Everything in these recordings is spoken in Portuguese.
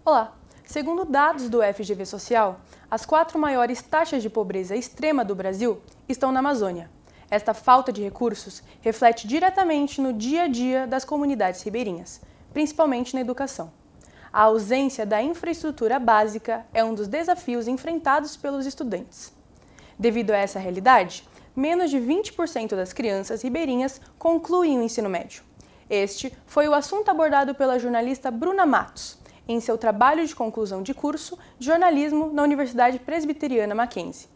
Olá! Segundo dados do FGV Social, as 4 maiores taxas de pobreza extrema do Brasil estão na Amazônia. Esta falta de recursos reflete diretamente no dia a dia das comunidades ribeirinhas, principalmente na educação. A ausência da infraestrutura básica é um dos desafios enfrentados pelos estudantes. Devido a essa realidade, menos de 20% das crianças ribeirinhas concluem o ensino médio. Este foi o assunto abordado pela jornalista Bruna Matos, em seu trabalho de conclusão de curso de jornalismo na Universidade Presbiteriana Mackenzie.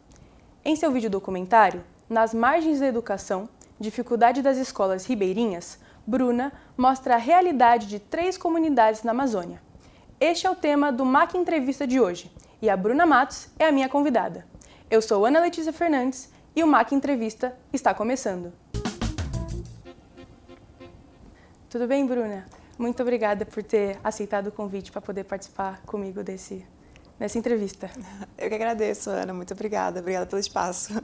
Em seu vídeo documentário, Nas Margens da Educação, Dificuldade das Escolas Ribeirinhas, Bruna mostra a realidade de 3 comunidades na Amazônia. Este é o tema do MAC Entrevista de hoje, e a Bruna Matos é a minha convidada. Eu sou Ana Letícia Fernandes e o MAC Entrevista está começando. Tudo bem, Bruna? Muito obrigada por ter aceitado o convite para poder participar comigo nessa entrevista. Eu que agradeço, Ana. Muito obrigada. Obrigada pelo espaço.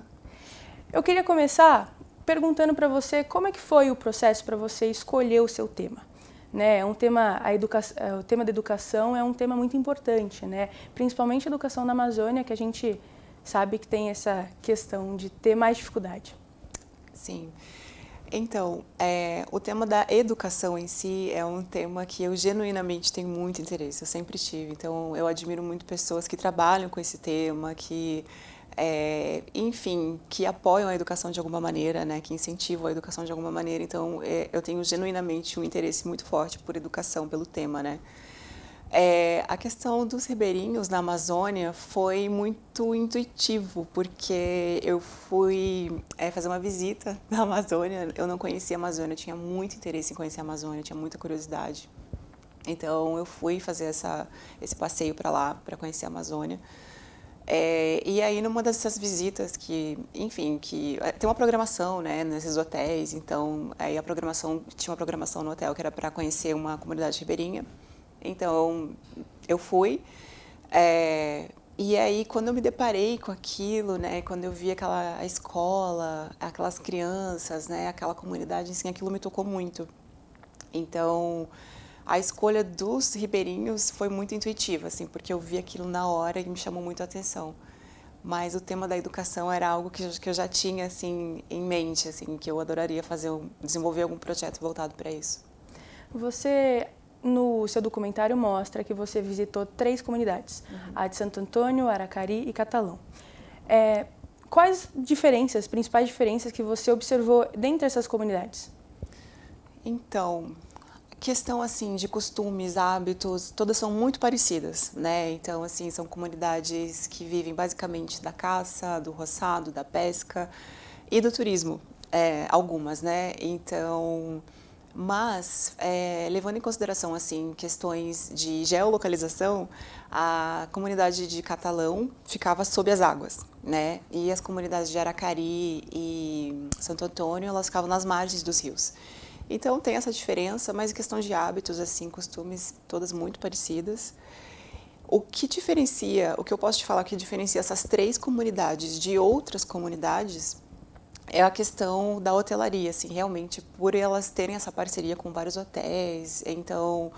Eu queria começar perguntando para você como é que foi o processo para você escolher o seu tema. Né? O tema da educação é um tema muito importante, né? Principalmente a educação na Amazônia, que a gente sabe que tem essa questão de ter mais dificuldade. Sim. Então, o tema da educação em si é um tema que eu genuinamente tenho muito interesse, eu sempre tive. Então, eu admiro muito pessoas que trabalham com esse tema, que, enfim, que apoiam a educação de alguma maneira, né, que incentivam a educação de alguma maneira. Então, eu tenho genuinamente um interesse muito forte por educação, pelo tema, né. A questão dos ribeirinhos na Amazônia foi muito intuitivo, porque eu fui fazer uma visita na Amazônia, eu não conhecia a Amazônia, eu tinha muito interesse em conhecer a Amazônia, tinha muita curiosidade. Então eu fui fazer esse passeio para lá, para conhecer a Amazônia. E aí numa dessas visitas que, enfim, que tem uma programação, né, nesses hotéis, então aí tinha uma programação no hotel que era para conhecer uma comunidade ribeirinha. Então, eu fui, e aí quando eu me deparei com aquilo, né, quando eu vi a escola, aquelas crianças, né, aquela comunidade, assim, aquilo me tocou muito. Então, a escolha dos ribeirinhos foi muito intuitiva, assim, porque eu vi aquilo na hora e me chamou muito a atenção. Mas o tema da educação era algo que eu já tinha, assim, em mente, assim, que eu adoraria desenvolver algum projeto voltado para isso. Você, no seu documentário, mostra que você visitou 3 comunidades, a de Santo Antônio, Aracari e Catalão. Quais principais diferenças que você observou dentre essas comunidades? Então, questão assim de costumes, hábitos, todas são muito parecidas, né? Então, assim, são comunidades que vivem basicamente da caça, do roçado, da pesca e do turismo, algumas, né? Então, mas, levando em consideração assim questões de geolocalização, a comunidade de Catalão ficava sob as águas, né? E as comunidades de Aracari e Santo Antônio, elas ficavam nas margens dos rios. Então tem essa diferença, mas em questão de hábitos, assim, costumes, todas muito parecidas. O que eu posso te falar que diferencia essas 3 comunidades de outras comunidades é a questão da hotelaria, assim, realmente, por elas terem essa parceria com vários hotéis, então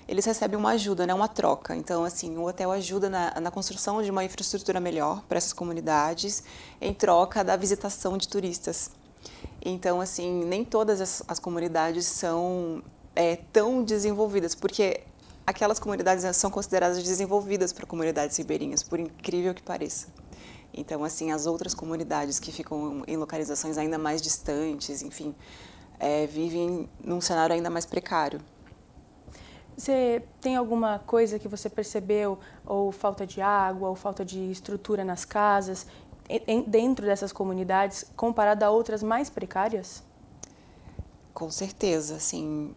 eles recebem uma ajuda, né, uma troca. Então, assim, o hotel ajuda na construção de uma infraestrutura melhor para essas comunidades, em troca da visitação de turistas. Então, assim, nem todas as comunidades são tão desenvolvidas, porque aquelas comunidades são consideradas desenvolvidas para comunidades ribeirinhas, por incrível que pareça. Então, assim, as outras comunidades que ficam em localizações ainda mais distantes, enfim, vivem num cenário ainda mais precário. Você tem alguma coisa que você percebeu, ou falta de água, ou falta de estrutura nas casas, dentro dessas comunidades, comparado a outras mais precárias? Com certeza, assim,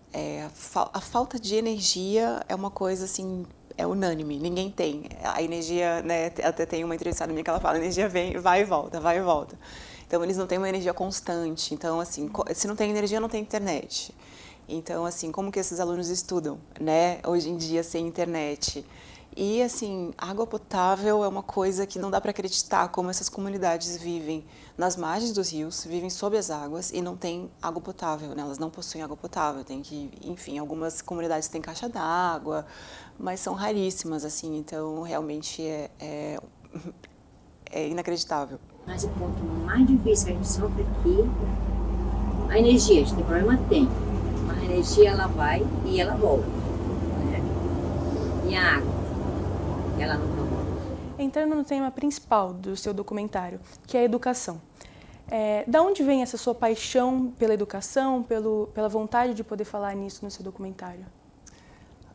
a falta de energia é uma coisa, assim, é unânime, ninguém tem. A energia, né, até tem uma entrevistada minha que ela fala, a energia vem, vai e volta, vai e volta. Então, eles não têm uma energia constante. Então, assim, se não tem energia, não tem internet. Então, assim, como que esses alunos estudam, né, hoje em dia, sem internet? E, assim, água potável é uma coisa que não dá para acreditar como essas comunidades vivem nas margens dos rios, vivem sob as águas e não tem água potável, né? Elas não possuem água potável, tem que, enfim, algumas comunidades têm caixa d'água, mas são raríssimas, assim, então realmente é inacreditável. Mas o ponto mais difícil que a gente sofre aqui, a energia, a gente tem problema? Tem. Mas a energia ela vai e ela volta, né? E a água, ela não volta. Entrando no tema principal do seu documentário, que é a educação. Da onde vem essa sua paixão pela educação, pela vontade de poder falar nisso no seu documentário?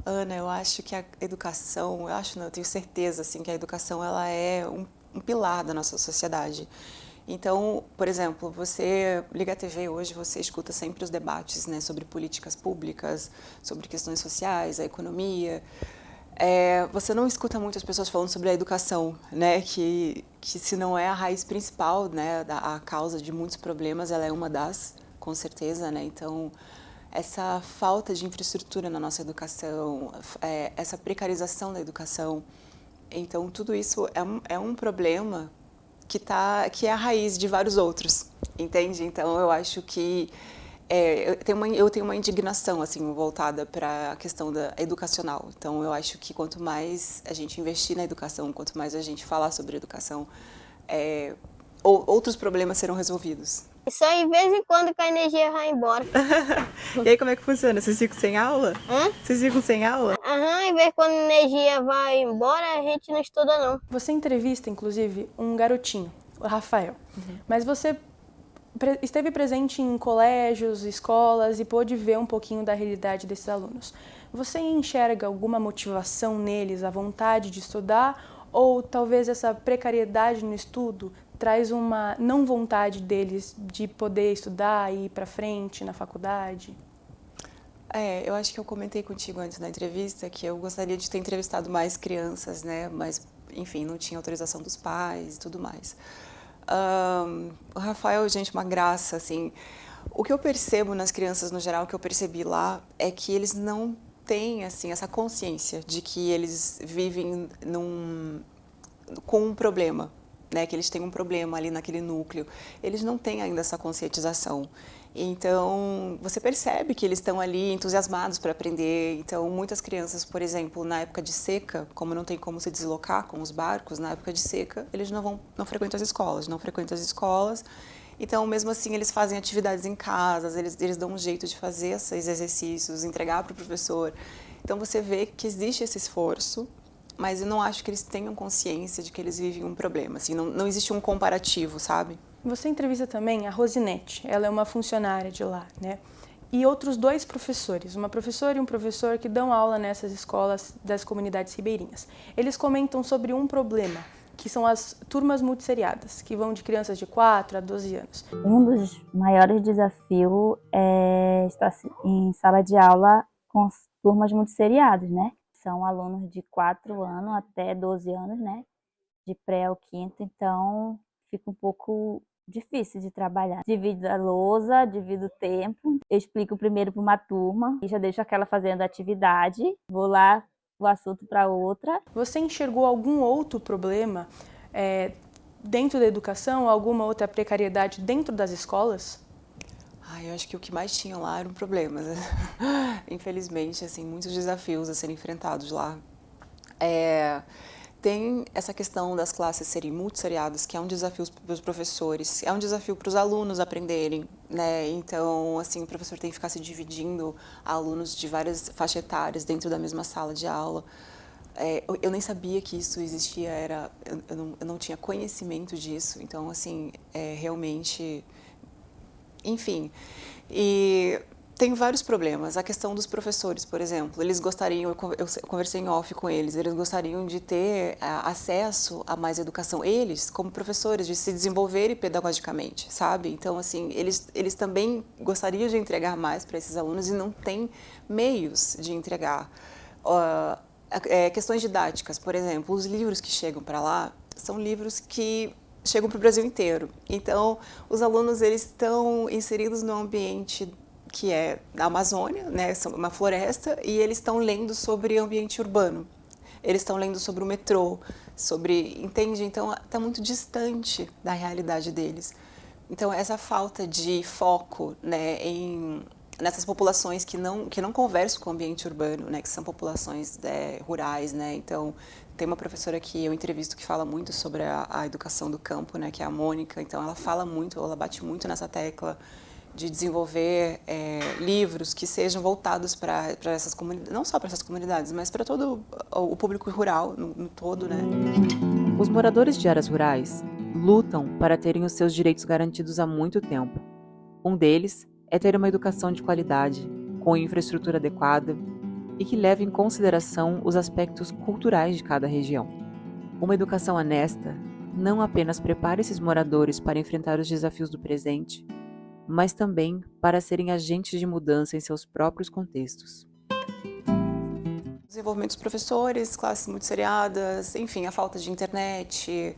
Ana, eu acho que a educação, eu tenho certeza assim, que a educação ela é um pilar da nossa sociedade. Então, por exemplo, você liga a TV hoje, você escuta sempre os debates, né, sobre políticas públicas, sobre questões sociais, a economia. Você não escuta muitas pessoas falando sobre a educação, né, que se não é a raiz principal, né, a causa de muitos problemas, ela é uma das, com certeza, né. Então, essa falta de infraestrutura na nossa educação, essa precarização da educação, então tudo isso é um problema que é a raiz de vários outros, entende? Então eu acho que eu tenho uma indignação assim voltada para a questão educacional. Então eu acho que quanto mais a gente investir na educação, quanto mais a gente falar sobre educação, outros problemas serão resolvidos. Só em vez em quando que a energia vai embora. E aí como é que funciona? Vocês ficam sem aula? Hã? Vocês ficam sem aula? Aham, em vez quando a energia vai embora, a gente não estuda não. Você entrevista, inclusive, um garotinho, o Rafael. Mas você esteve presente em colégios, escolas e pôde ver um pouquinho da realidade desses alunos. Você enxerga alguma motivação neles, a vontade de estudar, ou talvez essa precariedade no estudo traz uma não vontade deles de poder estudar e ir para frente na faculdade? Eu acho que eu comentei contigo antes da entrevista que eu gostaria de ter entrevistado mais crianças, né? Mas, enfim, não tinha autorização dos pais e tudo mais. O Rafael, gente, uma graça, assim. O que eu percebo nas crianças, no geral, o que eu percebi lá, é que eles não têm, assim, essa consciência de que eles vivem com um problema, né? Que eles têm um problema ali naquele núcleo. Eles não têm ainda essa conscientização. Então, você percebe que eles estão ali entusiasmados para aprender. Então, muitas crianças, por exemplo, na época de seca, como não tem como se deslocar com os barcos, na época de seca, eles não frequentam as escolas. Então, mesmo assim, eles fazem atividades em casa, eles dão um jeito de fazer esses exercícios, entregar para o professor. Então, você vê que existe esse esforço, mas eu não acho que eles tenham consciência de que eles vivem um problema. Assim, não existe um comparativo, sabe? Você entrevista também a Rosinete, ela é uma funcionária de lá, né? E outros 2 professores, uma professora e um professor que dão aula nessas escolas das comunidades ribeirinhas. Eles comentam sobre um problema, que são as turmas multisseriadas, que vão de crianças de 4 a 12 anos. Um dos maiores desafios é estar em sala de aula com turmas multisseriadas, né? São alunos de 4 anos até 12 anos, né? De pré ao quinto, então fica um pouco difícil de trabalhar. Divido a lousa, divido o tempo. Eu explico primeiro para uma turma e já deixo aquela fazendo atividade. Vou lá o assunto para outra. Você enxergou algum outro problema dentro da educação, alguma outra precariedade dentro das escolas? Eu acho que o que mais tinha lá eram problemas. Infelizmente, assim, muitos desafios a serem enfrentados lá. Tem essa questão das classes serem multisseriadas, que é um desafio para os professores, é um desafio para os alunos aprenderem, né? Então, assim, o professor tem que ficar se dividindo alunos de várias faixas etárias dentro da mesma sala de aula. Eu nem sabia que isso existia, eu não tinha conhecimento disso, então, assim, realmente... Enfim, e tem vários problemas. A questão dos professores, por exemplo, eles gostariam, eu conversei em off com eles, eles gostariam de ter acesso a mais educação, eles, como professores, de se desenvolverem pedagogicamente, sabe? Então, assim, eles também gostariam de entregar mais para esses alunos e não têm meios de entregar. Questões didáticas, por exemplo, os livros que chegam para lá são livros que chegam para o Brasil inteiro. Então, os alunos eles estão inseridos num ambiente que é da Amazônia, né, uma floresta, e eles estão lendo sobre ambiente urbano. eles estão lendo sobre o metrô, entende? Então está muito distante da realidade deles. Então essa falta de foco, né, nessas populações que não conversam com o ambiente urbano, né, que são populações rurais, né? Então tem uma professora que eu entrevisto que fala muito sobre a educação do campo, né, que é a Mônica. Então ela bate muito nessa tecla de desenvolver livros que sejam voltados para essas comunidades, não só para essas comunidades, mas para todo o público rural no todo, né? Os moradores de áreas rurais lutam para terem os seus direitos garantidos há muito tempo. Um deles é ter uma educação de qualidade, com infraestrutura adequada e que leve em consideração os aspectos culturais de cada região. Uma educação honesta não apenas prepara esses moradores para enfrentar os desafios do presente, mas também para serem agentes de mudança em seus próprios contextos. Desenvolvimento dos professores, classes muito seriadas, enfim, a falta de internet,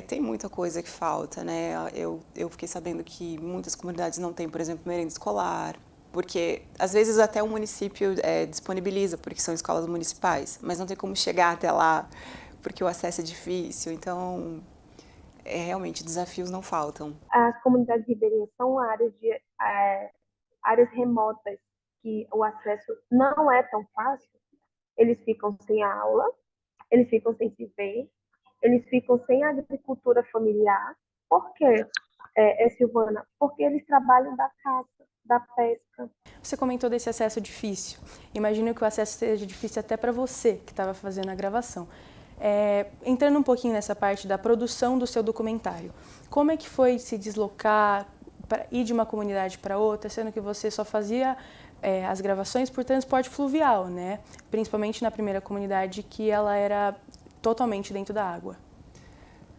tem muita coisa que falta, né? Eu fiquei sabendo que muitas comunidades não têm, por exemplo, merenda escolar, porque às vezes até o município disponibiliza, porque são escolas municipais, mas não tem como chegar até lá, porque o acesso é difícil, então realmente desafios não faltam. As comunidades ribeirinhas são áreas remotas que o acesso não é tão fácil. Eles ficam sem aula, eles ficam sem se ver, eles ficam sem agricultura familiar. Por quê, Silvana? Porque eles trabalham da caça, da pesca. Você comentou desse acesso difícil. Imagino que o acesso seja difícil até para você, que estava fazendo a gravação. Entrando um pouquinho nessa parte da produção do seu documentário, como é que foi se deslocar, ir de uma comunidade para outra, sendo que você só fazia as gravações por transporte fluvial, né? Principalmente na primeira comunidade, que ela era totalmente dentro da água.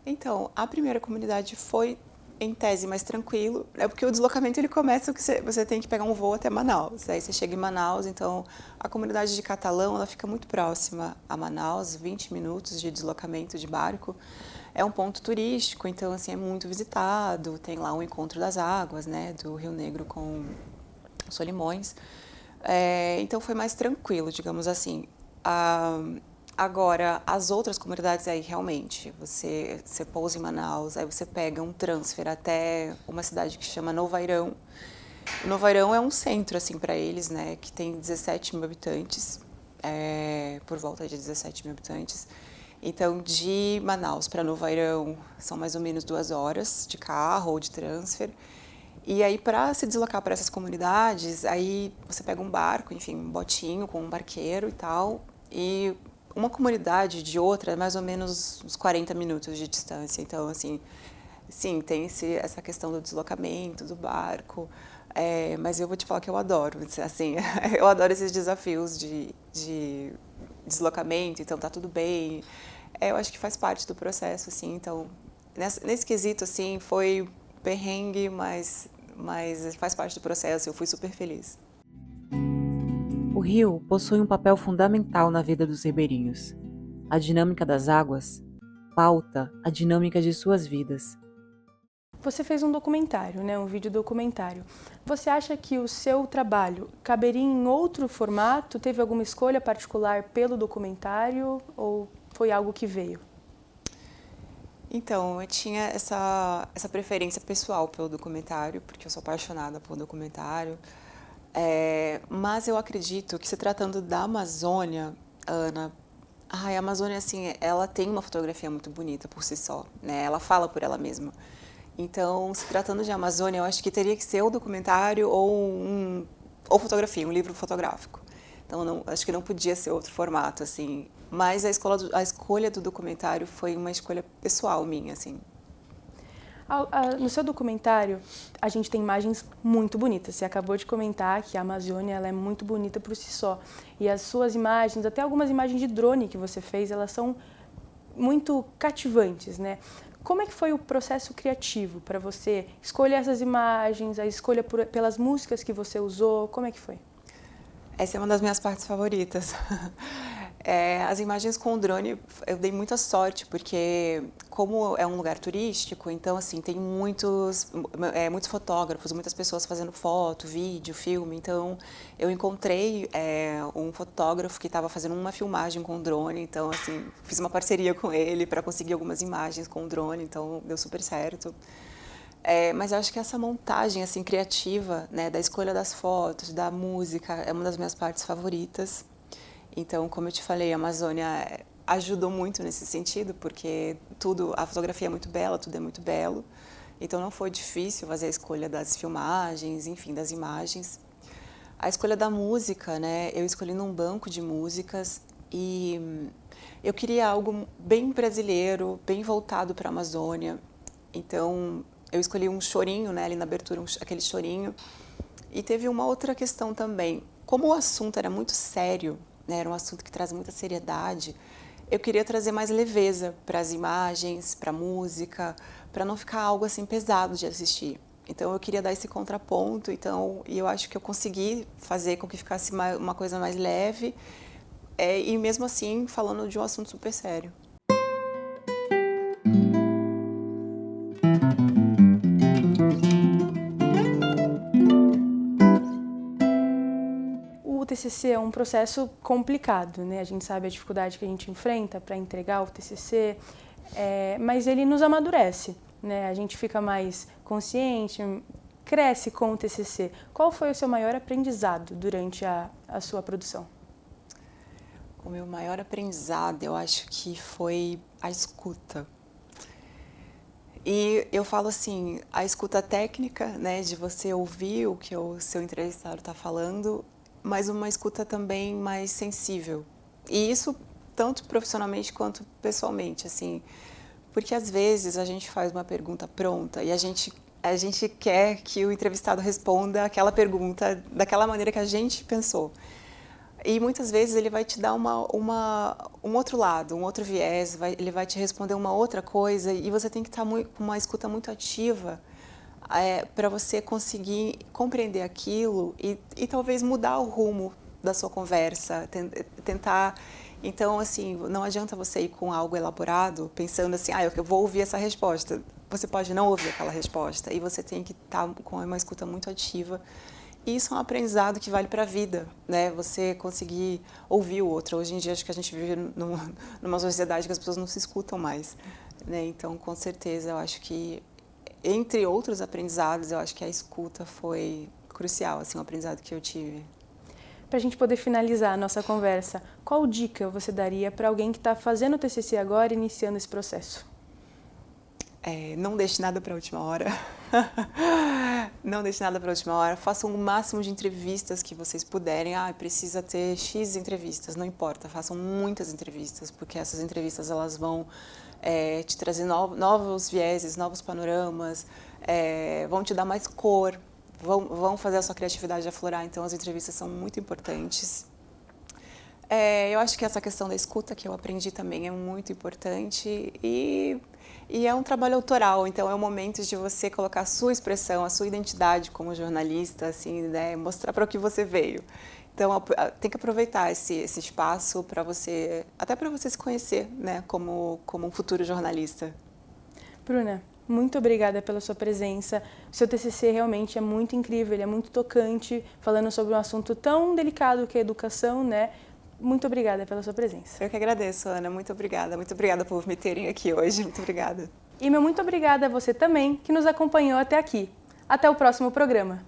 Então, a primeira comunidade foi, em tese, mais tranquilo, porque o deslocamento ele começa que você tem que pegar um voo até Manaus, aí você chega em Manaus, então a comunidade de Catalão ela fica muito próxima a Manaus, 20 minutos de deslocamento de barco, é um ponto turístico, então assim, é muito visitado, tem lá o encontro das águas, né, do Rio Negro com os Solimões, então foi mais tranquilo, digamos assim. Agora, as outras comunidades aí, realmente, você pousa em Manaus, aí você pega um transfer até uma cidade que chama Novairão. O Novairão é um centro, assim, para eles, né, que tem 17 mil habitantes, por volta de 17 mil habitantes. Então, de Manaus para Novairão são mais ou menos 2 horas de carro ou de transfer. E aí, para se deslocar para essas comunidades, aí você pega um barco, enfim, um botinho com um barqueiro e tal, e uma comunidade de outra é mais ou menos uns 40 minutos de distância. Então, assim, sim, tem essa questão do deslocamento, do barco, mas eu vou te falar que eu adoro, assim, eu adoro esses desafios de deslocamento, então tá tudo bem. Eu acho que faz parte do processo, assim, então, nesse quesito, assim, foi perrengue, mas faz parte do processo, eu fui super feliz. O rio possui um papel fundamental na vida dos ribeirinhos. A dinâmica das águas pauta a dinâmica de suas vidas. Você fez um documentário, né, um vídeo documentário. Você acha que o seu trabalho caberia em outro formato? Teve alguma escolha particular pelo documentário ou foi algo que veio? Então, eu tinha essa preferência pessoal pelo documentário, porque eu sou apaixonada por documentário. Mas eu acredito que, se tratando da Amazônia, Ana, a Amazônia, assim, ela tem uma fotografia muito bonita por si só, né? Ela fala por ela mesma. Então, se tratando de Amazônia, eu acho que teria que ser ou documentário ou fotografia, um livro fotográfico. Então, acho que não podia ser outro formato, assim. Mas a escolha do documentário foi uma escolha pessoal minha, assim. No seu documentário, a gente tem imagens muito bonitas. Você acabou de comentar que a Amazônia ela é muito bonita por si só. E as suas imagens, até algumas imagens de drone que você fez, elas são muito cativantes, né? Como é que foi o processo criativo para você escolher essas imagens, a escolha pelas músicas que você usou? Como é que foi? Essa é uma das minhas partes favoritas. As imagens com o drone, eu dei muita sorte, porque como é um lugar turístico, então assim, tem muitos fotógrafos, muitas pessoas fazendo foto, vídeo, filme, então eu encontrei um fotógrafo que estava fazendo uma filmagem com o drone, então assim, fiz uma parceria com ele para conseguir algumas imagens com o drone, então deu super certo. Mas eu acho que essa montagem assim, criativa, né, da escolha das fotos, da música, é uma das minhas partes favoritas. Então, como eu te falei, a Amazônia ajudou muito nesse sentido, porque a fotografia é muito bela, tudo é muito belo. Então, não foi difícil fazer a escolha das filmagens, enfim, das imagens. A escolha da música, né? Eu escolhi num banco de músicas e eu queria algo bem brasileiro, bem voltado para a Amazônia. Então, eu escolhi um chorinho, né? Ali na abertura, aquele chorinho. E teve uma outra questão também. Como o assunto era muito sério, né, era um assunto que traz muita seriedade, eu queria trazer mais leveza para as imagens, para a música, para não ficar algo assim pesado de assistir. Então eu queria dar esse contraponto, e eu acho que eu consegui fazer com que ficasse uma coisa mais leve, e mesmo assim falando de um assunto super sério. O TCC é um processo complicado, né? A gente sabe a dificuldade que a gente enfrenta para entregar o TCC, mas ele nos amadurece, né? A gente fica mais consciente, cresce com o TCC. Qual foi o seu maior aprendizado durante a sua produção? O meu maior aprendizado, eu acho que foi a escuta. E eu falo assim, a escuta técnica, né, de você ouvir o que o seu entrevistado está falando, mas uma escuta também mais sensível. E isso tanto profissionalmente quanto pessoalmente, assim, porque às vezes a gente faz uma pergunta pronta e a gente quer que o entrevistado responda aquela pergunta daquela maneira que a gente pensou. E muitas vezes ele vai te dar um outro lado, um outro viés, ele vai te responder uma outra coisa e você tem que estar com uma escuta muito ativa para você conseguir compreender aquilo e talvez mudar o rumo da sua conversa, tentar. Então, assim, não adianta você ir com algo elaborado, pensando assim, eu vou ouvir essa resposta. Você pode não ouvir aquela resposta e você tem que estar com uma escuta muito ativa. E isso é um aprendizado que vale para a vida, né? Você conseguir ouvir o outro. Hoje em dia, acho que a gente vive numa sociedade que as pessoas não se escutam mais, né? Então, com certeza, eu acho que, entre outros aprendizados, eu acho que a escuta foi crucial, assim, o aprendizado que eu tive. Para a gente poder finalizar a nossa conversa, qual dica você daria para alguém que está fazendo o TCC agora, iniciando esse processo? Não deixe nada para a última hora. Não deixe nada para a última hora. Façam o máximo de entrevistas que vocês puderem. Precisa ter X entrevistas, não importa. Façam muitas entrevistas, porque essas entrevistas elas vão te trazer novos vieses, novos panoramas, vão te dar mais cor, vão fazer a sua criatividade aflorar. Então, as entrevistas são muito importantes. Eu acho que essa questão da escuta que eu aprendi também é muito importante e é um trabalho autoral, então é o momento de você colocar a sua expressão, a sua identidade como jornalista, assim, né, mostrar para o que você veio. Então tem que aproveitar esse espaço para você, até para você se conhecer, né, como um futuro jornalista. Bruna, muito obrigada pela sua presença. O seu TCC realmente é muito incrível, ele é muito tocante, falando sobre um assunto tão delicado que é a educação, né? Muito obrigada pela sua presença. Eu que agradeço, Ana. Muito obrigada por me terem aqui hoje. Muito obrigada. E meu muito obrigada a você também que nos acompanhou até aqui. Até o próximo programa.